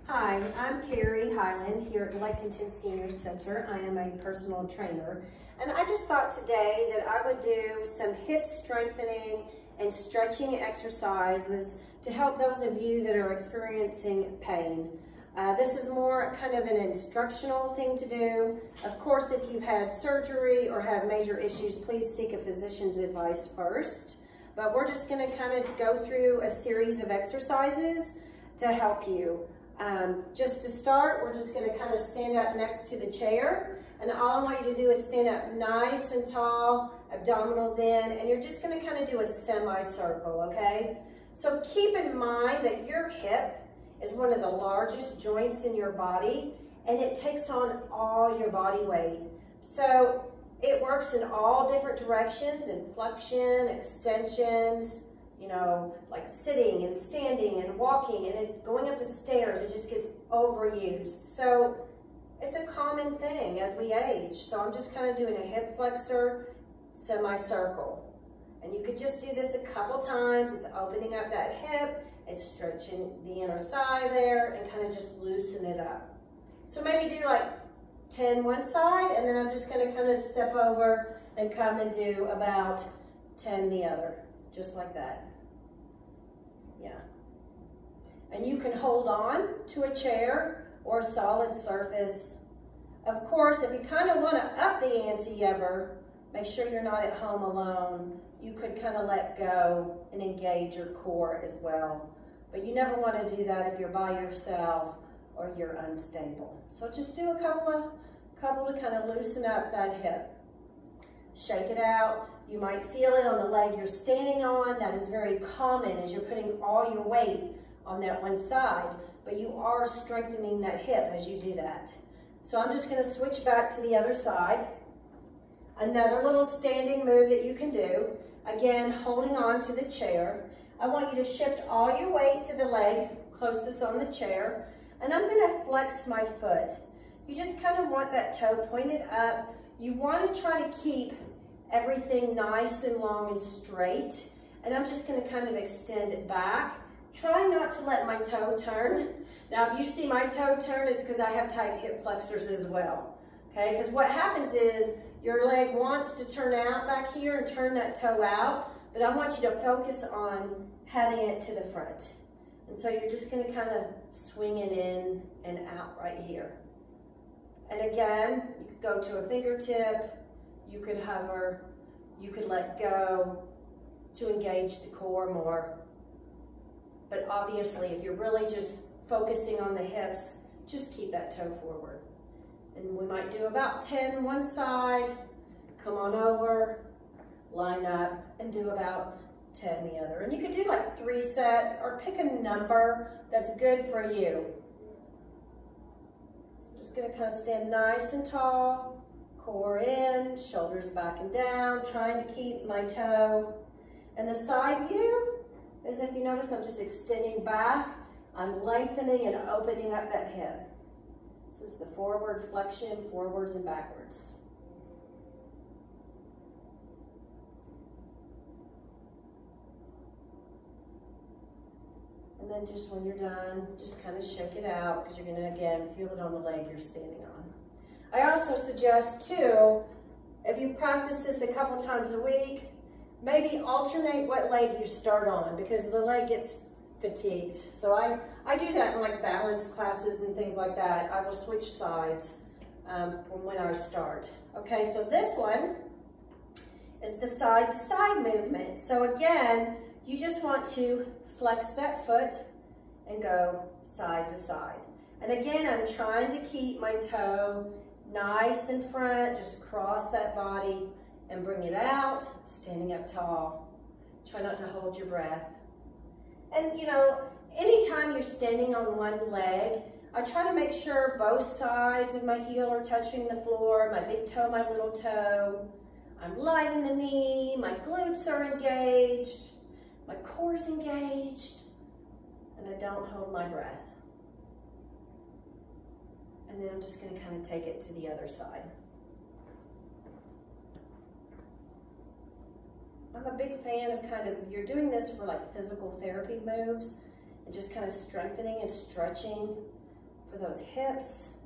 Hi, I'm Carey Highland here at the Lexington Senior Center. I am a personal trainer, and I just thought today that I would do some hip strengthening and stretching exercises to help those of you that are experiencing pain. This is more kind of an instructional thing to do. Of course, if you've had surgery or have major issues, please seek a physician's advice first. But we're just going to kind of go through a series of exercises to help you. Just to start, we're just going to kind of stand up next to the chair, and all I want you to do is stand up nice and tall, abdominals in, and you're just going to kind of do a semicircle, okay? So keep in mind that your hip is one of the largest joints in your body, and it takes on all your body weight. So it works in all different directions, in flexion, extensions, you know, like sitting and standing and walking and going up the stairs. It just gets overused. So it's a common thing as we age. So I'm just kind of doing a hip flexor semicircle. And you could just do this a couple times. It's opening up that hip, it's stretching the inner thigh there, and kind of just loosen it up. So maybe do like 10 one side, and then I'm just going to kind of step over and come and do about 10 the other, just like that. Yeah. And you can hold on to a chair or a solid surface. Of course, if you kind of want to up the ante ever, make sure you're not at home alone. You could kind of let go and engage your core as well. But you never want to do that if you're by yourself or you're unstable. So just do a couple to kind of loosen up that hip. Shake it out. You might feel it on the leg you're standing on. That is very common as you're putting all your weight on that one side, but you are strengthening that hip as you do that. So I'm just going to switch back to the other side. Another little standing move that you can do. Again, holding on to the chair. I want you to shift all your weight to the leg closest on the chair, and I'm going to flex my foot. You just kind of want that toe pointed up. You want to try to keep everything nice and long and straight. And I'm just going to kind of extend it back. Try not to let my toe turn. Now, if you see my toe turn, it's because I have tight hip flexors as well. Okay, because what happens is your leg wants to turn out back here and turn that toe out, but I want you to focus on having it to the front. And so you're just going to kind of swing it in and out right here. And again, you could go to a fingertip, you could hover, you could let go to engage the core more. But obviously, if you're really just focusing on the hips, just keep that toe forward. And we might do about 10 one side, come on over, line up, and do about 10 the other. And you could do like 3 sets or pick a number that's good for you. So I'm just going to kind of stand nice and tall, core in, shoulders back and down, trying to keep my toe. And the side view is, if you notice, I'm just extending back, I'm lengthening and opening up that hip. This is the forward flexion, forwards and backwards. And then just when you're done, just kind of shake it out, because you're going to, again, feel it on the leg you're standing on. I also suggest, too, if you practice this a couple times a week, maybe alternate what leg you start on, because the leg gets fatigued. So I do that in like balance classes and things like that. I will switch sides from when I start. Okay, so this one is the side-to-side movement. So again, you just want to flex that foot and go side to side. And again, I'm trying to keep my toe nice in front, just cross that body and bring it out, standing up tall. Try not to hold your breath. And you know, anytime you're standing on one leg, I try to make sure both sides of my heel are touching the floor, my big toe, my little toe. I'm light in the knee, my glutes are engaged, my core is engaged, and I don't hold my breath. And then I'm just going to kind of take it to the other side. I'm a big fan of kind of, you're doing this for like physical therapy moves and just kind of strengthening and stretching for those hips.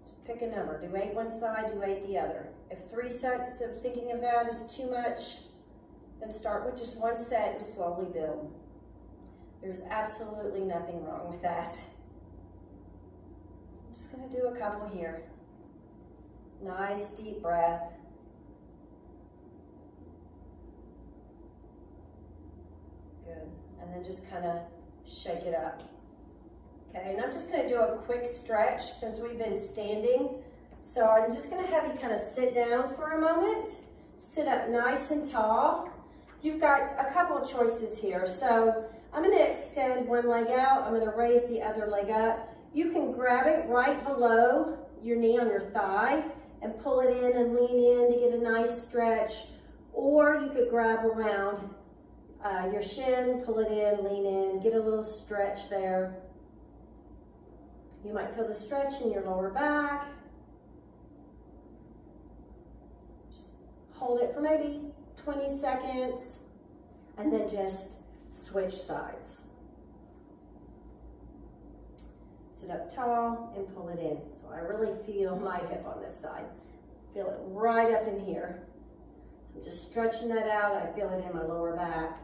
Just pick a number. Do 8 one side, do 8 the other. If 3 sets of thinking of that is too much, then start with just 1 set and slowly build. There's absolutely nothing wrong with that. I'm just gonna do a couple here. Nice deep breath. Good. And then just kind of shake it up. Okay, and I'm just going to do a quick stretch since we've been standing. So I'm just going to have you kind of sit down for a moment. Sit up nice and tall. You've got a couple of choices here. So I'm going to extend one leg out. I'm going to raise the other leg up. You can grab it right below your knee on your thigh and pull it in and lean in to get a nice stretch. Or you could grab around your shin, pull it in, lean in, get a little stretch there. You might feel the stretch in your lower back. Just hold it for maybe 20 seconds and then just switch sides. Sit up tall and pull it in. So I really feel my hip on this side. Feel it right up in here. So I'm just stretching that out. I feel it in my lower back.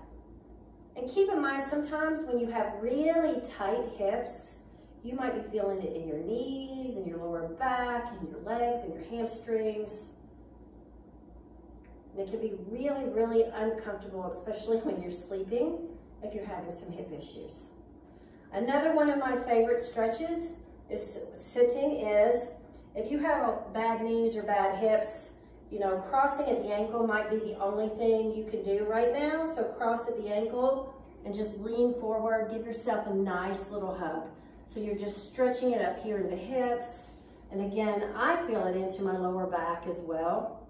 And keep in mind, sometimes when you have really tight hips, you might be feeling it in your knees, in your lower back, in your legs, in your hamstrings. And it can be really, really uncomfortable, especially when you're sleeping, if you're having some hip issues. Another one of my favorite stretches is sitting is, if you have bad knees or bad hips, you know, crossing at the ankle might be the only thing you can do right now. So cross at the ankle and just lean forward. Give yourself a nice little hug. So you're just stretching it up here in the hips. And again, I feel it into my lower back as well.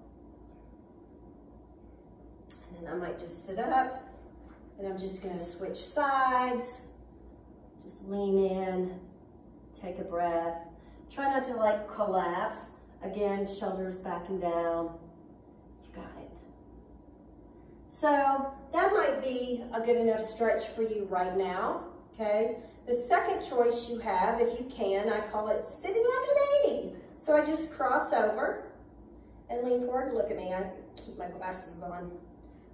And then I might just sit up and I'm just gonna switch sides. Just lean in, take a breath. Try not to like collapse. Again, shoulders back and down. You got it. So that might be a good enough stretch for you right now, okay? The second choice you have, if you can, I call it sitting like a lady. So I just cross over and lean forward. Look at me, I keep my glasses on.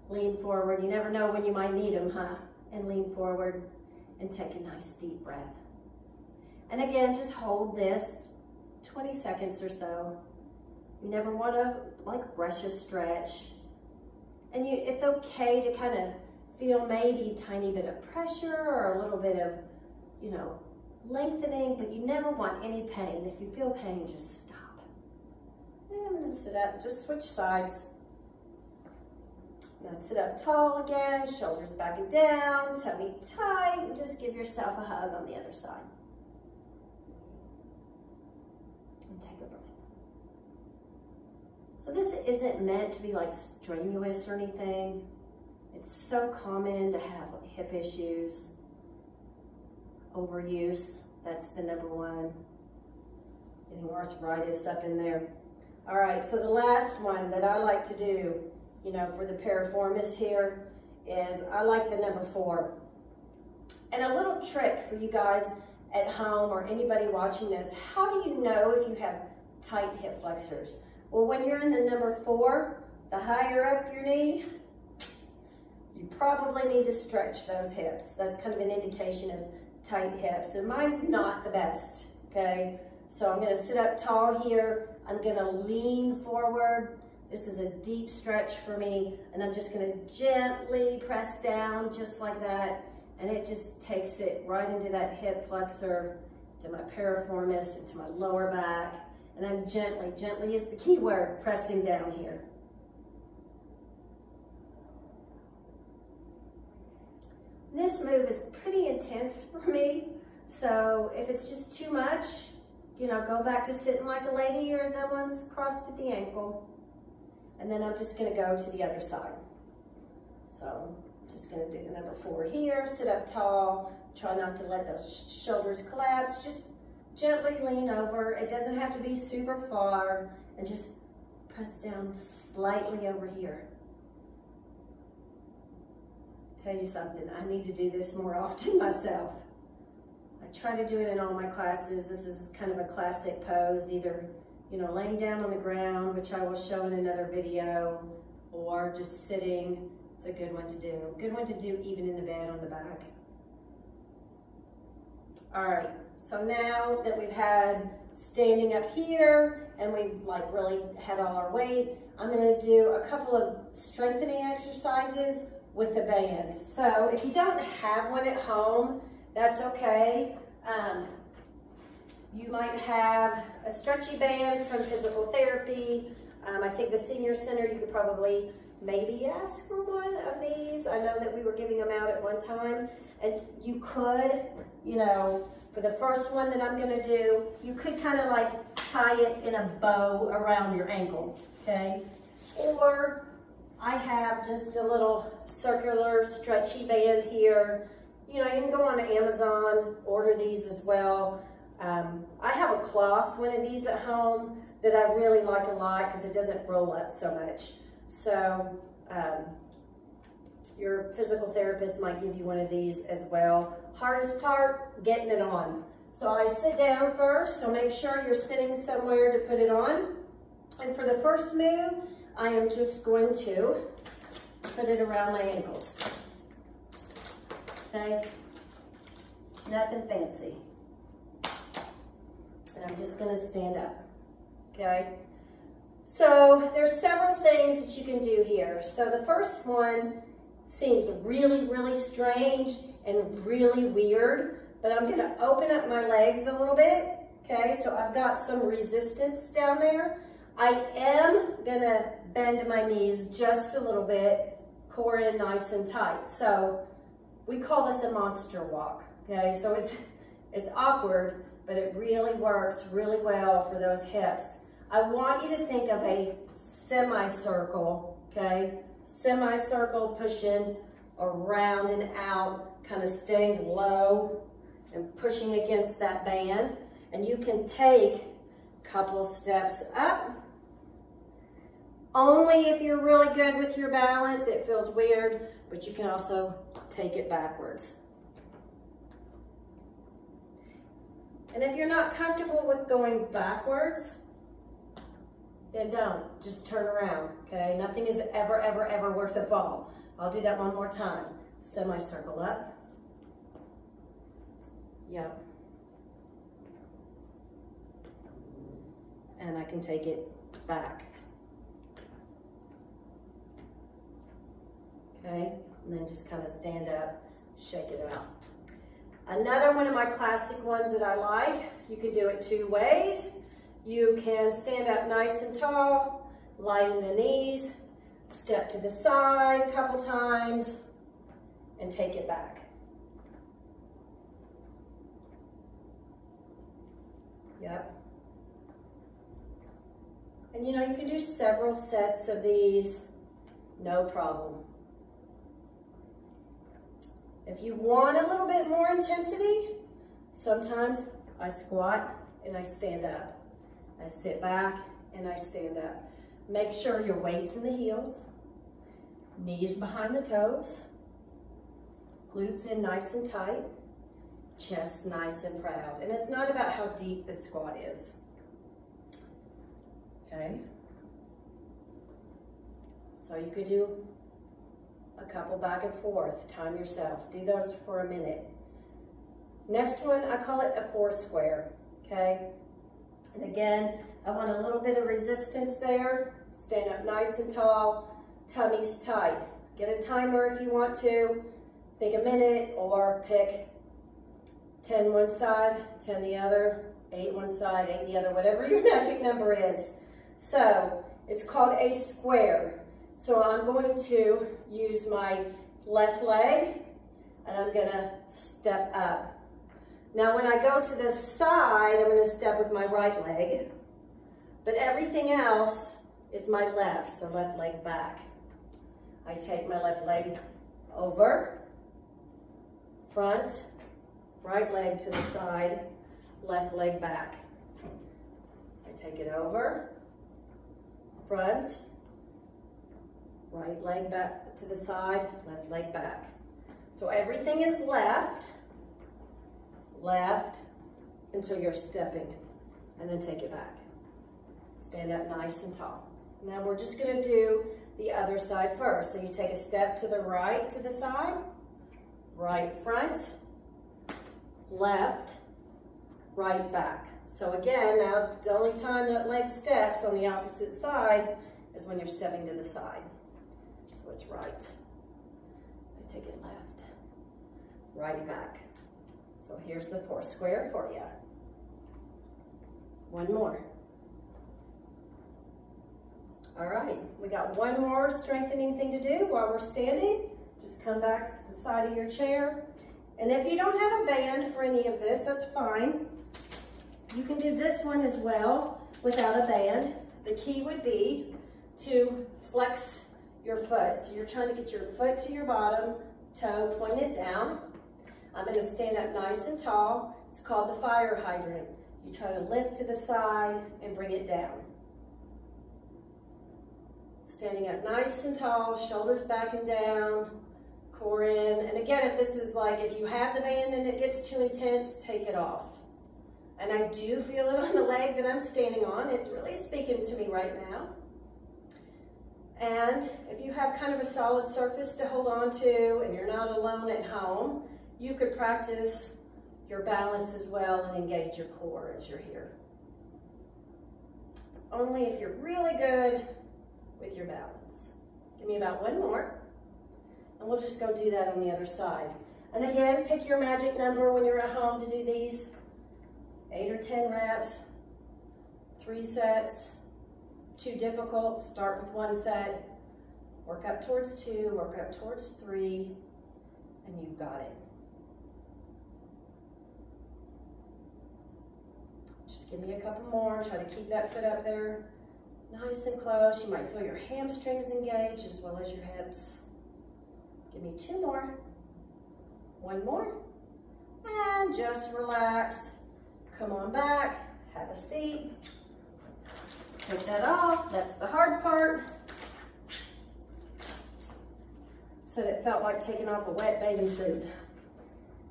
Lean forward. You never know when you might need them, huh? And lean forward and take a nice deep breath. And again, just hold this 20 seconds or so. You never want to like rush a stretch. And it's okay to kind of feel maybe a tiny bit of pressure or a little bit of, you know, lengthening, but you never want any pain. If you feel pain, just stop. And I'm going to sit up, just switch sides. Now sit up tall again, shoulders back and down, tummy tight, and just give yourself a hug on the other side. And take a breath. So this isn't meant to be like strenuous or anything. It's so common to have hip issues, overuse, that's the number one. Getting arthritis up in there. All right, so the last one that I like to do, you know, for the piriformis here is I like the number 4. And a little trick for you guys at home or anybody watching this, how do you know if you have tight hip flexors? Well, when you're in the number 4, the higher up your knee, you probably need to stretch those hips. That's kind of an indication of tight hips. And mine's not the best, okay? So I'm gonna sit up tall here. I'm gonna lean forward. This is a deep stretch for me. And I'm just gonna gently press down just like that. And it just takes it right into that hip flexor, to my piriformis, into my lower back. And I'm gently is the key word, pressing down here. This move is pretty intense for me. So if it's just too much, you know, go back to sitting like a lady or the ones crossed at the ankle. And then I'm just gonna go to the other side. So I'm just gonna do the number 4 here, sit up tall, try not to let those shoulders collapse, just gently lean over. It doesn't have to be super far, and just press down slightly over here. Tell you something, I need to do this more often myself. I try to do it in all my classes. This is kind of a classic pose, either, you know, laying down on the ground, which I will show in another video, or just sitting. It's a good one to do. Good one to do even in the bed on the back. All right, so now that we've had standing up here and we've like really had all our weight, I'm gonna do a couple of strengthening exercises with the band. So if you don't have one at home, that's okay. You might have a stretchy band from physical therapy. I think the senior center, you could probably maybe ask for one of these. I know that we were giving them out at one time, and you could, you know, for the first one that I'm gonna do, you could kind of like tie it in a bow around your ankles, okay? Or I have just a little circular stretchy band here. You know, you can go on Amazon, order these as well. I have a cloth, one of these at home that I really like a lot because it doesn't roll up so much. So your physical therapist might give you one of these as well. Hardest part, getting it on. So I sit down first, so make sure you're sitting somewhere to put it on. And for the first move, I am just going to put it around my ankles. Okay? Nothing fancy. And I'm just gonna stand up, okay? So there's several things that you can do here. So the first one seems really, really strange and really weird, but I'm gonna open up my legs a little bit, okay? So I've got some resistance down there. I am gonna bend my knees just a little bit, core in nice and tight. So we call this a monster walk, okay? So it's awkward, but it really works really well for those hips. I want you to think of a semicircle, okay? Semicircle, pushing around and out, kind of staying low and pushing against that band. And you can take a couple steps up. Only if you're really good with your balance. It feels weird, but you can also take it backwards. And if you're not comfortable with going backwards, then don't, just turn around, okay? Nothing is ever, ever, ever worth a fall. I'll do that one more time. Semicircle up. Yep. And I can take it back. Okay, and then just kind of stand up, shake it out. Another one of my classic ones that I like, you can do it two ways. You can stand up nice and tall, lighten the knees, step to the side a couple times, and take it back. Yep. And you know, you can do several sets of these, no problem. If you want a little bit more intensity, sometimes I squat and I stand up. I sit back and I stand up. Make sure your weight's in the heels, knees behind the toes, glutes in nice and tight, chest nice and proud. And it's not about how deep the squat is. Okay? So you could do a couple back and forth, time yourself. Do those for a minute. Next one, I call it a 4 square, okay? And again, I want a little bit of resistance there. Stand up nice and tall, tummy's tight. Get a timer if you want to. Think a minute, or pick 10 one side, 10 the other, 8 one side, 8 the other, whatever your magic number is. So it's called a square. So I'm going to use my left leg and I'm gonna step up. Now when I go to the side, I'm gonna step with my right leg, but everything else is my left, so left leg back. I take my left leg over, front, right leg to the side, left leg back. I take it over, front, right leg back to the side, left leg back. So everything is left. left, until you're stepping, and then take it back. Stand up nice and tall. Now we're just gonna do the other side first. So you take a step to the right to the side, right front, left, right back. So again, now the only time that leg steps on the opposite side is when you're stepping to the side. So it's right. I take it left, right back. So here's the 4 square for you. One more. All right, we got one more strengthening thing to do while we're standing. Just come back to the side of your chair. And if you don't have a band for any of this, that's fine. You can do this one as well without a band. The key would be to flex your foot. So you're trying to get your foot to your bottom toe, pointed down. I'm gonna stand up nice and tall. It's called the fire hydrant. You try to lift to the side and bring it down. Standing up nice and tall, shoulders back and down, core in. And again, if this is like, if you have the band and it gets too intense, take it off. And I do feel it on the leg that I'm standing on. It's really speaking to me right now. And if you have kind of a solid surface to hold on to and you're not alone at home, you could practice your balance as well and engage your core as you're here. Only if you're really good with your balance. Give me about one more, and we'll just go do that on the other side. And again, pick your magic number when you're at home to do these. 8 or 10 reps, 3 sets. Too difficult, start with 1 set, work up towards 2, work up towards 3, and you've got it. Just give me a couple more, try to keep that foot up there nice and close. You might feel your hamstrings engage as well as your hips. Give me 2 more, 1 more, and just relax. Come on back, have a seat. Take that off, that's the hard part. Said it felt like taking off a wet bathing suit.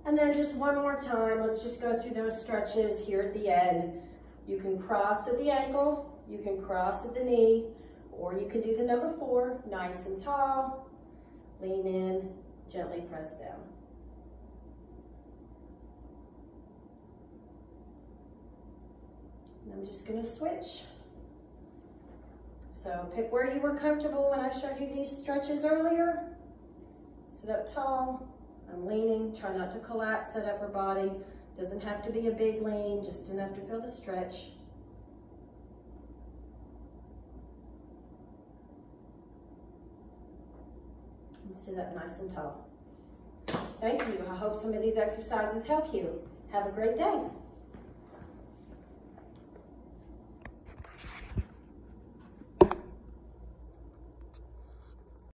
And then just one more time, let's just go through those stretches here at the end. You can cross at the ankle, you can cross at the knee, or you can do the number 4, nice and tall. Lean in, gently press down. And I'm just gonna switch. So pick where you were comfortable when I showed you these stretches earlier. Sit up tall, I'm leaning, try not to collapse that upper body. Doesn't have to be a big lean, just enough to feel the stretch. And sit up nice and tall. Thank you, I hope some of these exercises help you. Have a great day.